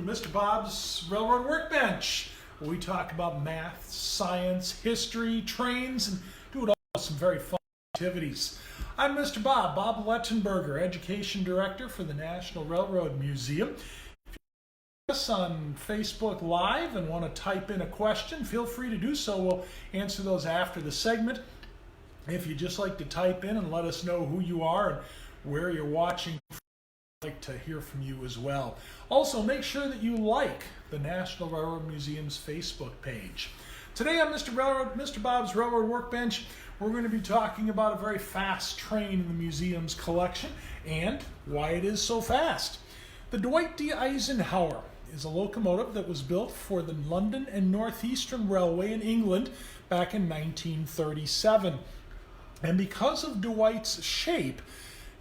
Mr. Bob's Railroad Workbench. We talk about math, science, history, trains, and do it all with some very fun activities. I'm Mr. Bob Lettenberger, Education Director for the National Railroad Museum. If you're us on Facebook Live and want to type in a question, feel free to do so. We'll answer those after the segment. If you'd just like to type in and let us know who you are and where you're watching, I'd like to hear from you as well. Also, make sure that you like the National Railroad Museum's Facebook page. Today on Mr. Bob's Railroad Workbench, we're going to be talking about a very fast train in the museum's collection and why it is so fast. The Dwight D. Eisenhower is a locomotive that was built for the London and Northeastern Railway in England back in 1937. And because of Dwight's shape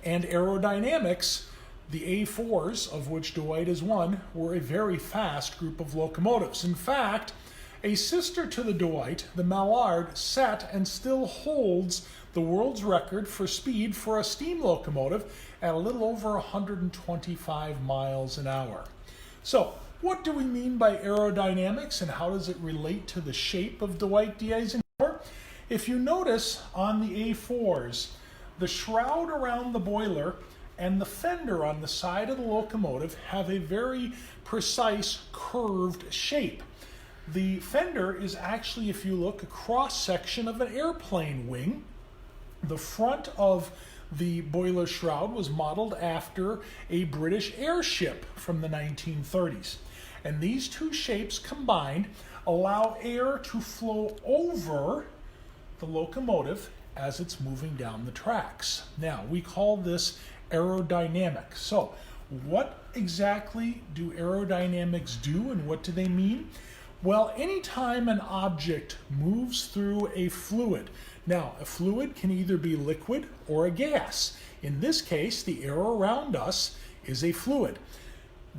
and aerodynamics, the A4s, of which Dwight is one, were a very fast group of locomotives. In fact, a sister to the Dwight, the Mallard, set and still holds the world's record for speed for a steam locomotive at a little over 125 miles an hour. So, what do we mean by aerodynamics and how does it relate to the shape of Dwight D. Eisenhower? If you notice on the A4s, the shroud around the boiler and the fender on the side of the locomotive have a very precise curved shape. The fender is actually, if you look, a cross-section of an airplane wing. The front of the boiler shroud was modeled after a British airship from the 1930s. And these two shapes combined allow air to flow over the locomotive as it's moving down the tracks. Now, we call this aerodynamic. So, what exactly do aerodynamics do and what do they mean? Well, anytime an object moves through a fluid, now a fluid can either be liquid or a gas. In this case, the air around us is a fluid.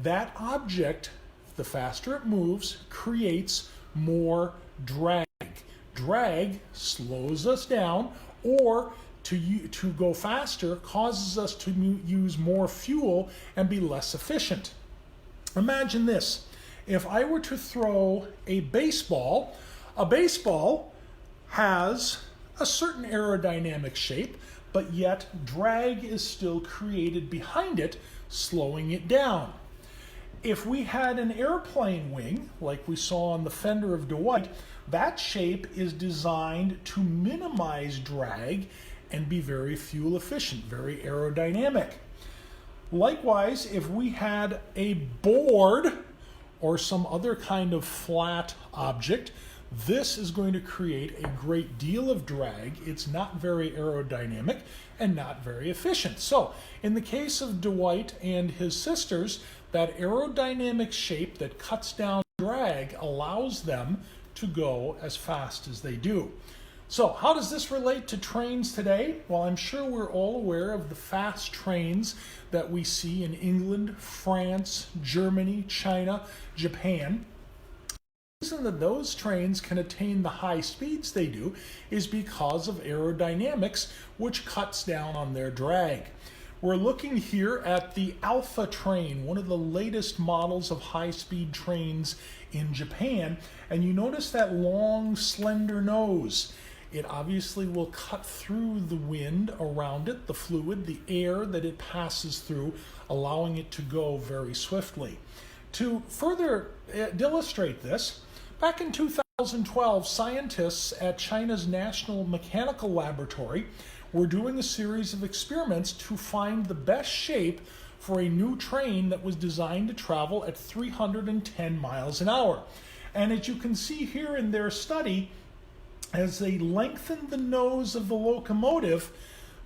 That object, the faster it moves, creates more drag. Drag slows us down, or to go faster causes us to use more fuel and be less efficient. Imagine this. If I were to throw a baseball has a certain aerodynamic shape, but yet drag is still created behind it, slowing it down. If we had an airplane wing, like we saw on the fender of Dwight, that shape is designed to minimize drag and be very fuel efficient, very aerodynamic. Likewise, if we had a board or some other kind of flat object, this is going to create a great deal of drag. It's not very aerodynamic and not very efficient. So, in the case of Dwight and his sisters, that aerodynamic shape that cuts down drag allows them to go as fast as they do. So, how does this relate to trains today? Well, I'm sure we're all aware of the fast trains that we see in England, France, Germany, China, Japan. The reason that those trains can attain the high speeds they do is because of aerodynamics, which cuts down on their drag. We're looking here at the Alpha train, one of the latest models of high-speed trains in Japan, and you notice that long, slender nose. It obviously will cut through the wind around it, the fluid, the air that it passes through, allowing it to go very swiftly. To further illustrate this, back in 2012, scientists at China's National Mechanical Laboratory were doing a series of experiments to find the best shape for a new train that was designed to travel at 310 miles an hour. And as you can see here in their study, as they lengthened the nose of the locomotive,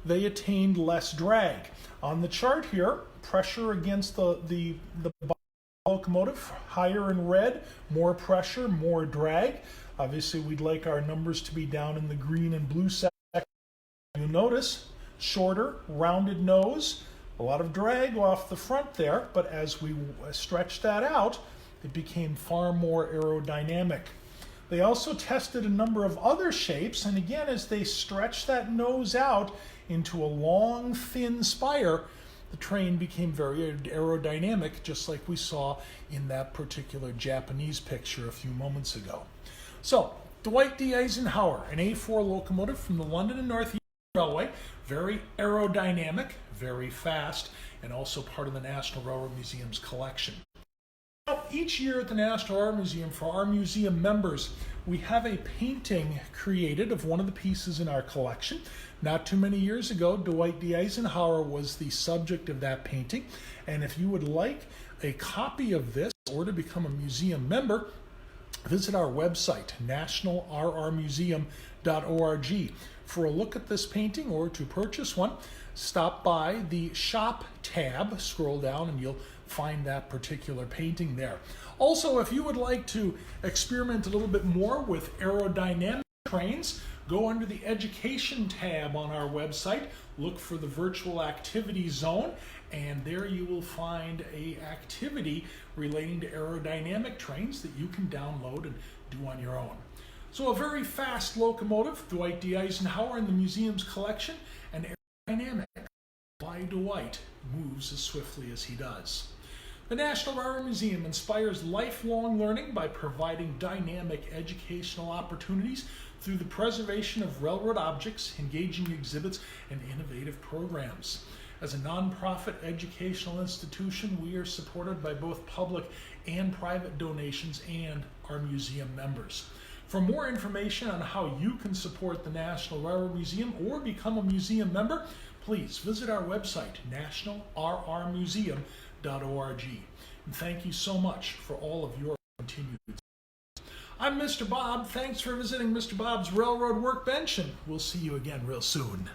they attained less drag. On the chart here, pressure against the locomotive, higher in red, more pressure, more drag. Obviously, we'd like our numbers to be down in the green and blue section. You'll notice shorter, rounded nose, a lot of drag off the front there, but as we stretched that out, it became far more aerodynamic. They also tested a number of other shapes, and again, as they stretched that nose out into a long, thin spire, the train became very aerodynamic, just like we saw in that particular Japanese picture a few moments ago. So, Dwight D. Eisenhower, an A4 locomotive from the London and North Eastern Railway, very aerodynamic, very fast, and also part of the National Railroad Museum's collection. Now, each year at the National Railroad Museum, for our museum members, we have a painting created of one of the pieces in our collection. Not too many years ago, Dwight D. Eisenhower was the subject of that painting, and if you would like a copy of this or to become a museum member, visit our website, nationalrrmuseum.org. For a look at this painting or to purchase one, stop by the Shop tab, scroll down, and you'll find that particular painting there. Also, if you would like to experiment a little bit more with aerodynamic trains, go under the Education tab on our website, look for the Virtual Activity Zone, and there you will find an activity relating to aerodynamic trains that you can download and do on your own. So a very fast locomotive, Dwight D. Eisenhower in the museum's collection, and aerodynamic by Dwight moves as swiftly as he does. The National Railroad Museum inspires lifelong learning by providing dynamic educational opportunities through the preservation of railroad objects, engaging exhibits, and innovative programs. As a nonprofit educational institution, we are supported by both public and private donations and our museum members. For more information on how you can support the National Railroad Museum or become a museum member, please visit our website, nationalrrmuseum.org. And thank you so much for all of your continued support. I'm Mr. Bob. Thanks for visiting Mr. Bob's Railroad Workbench, and we'll see you again real soon.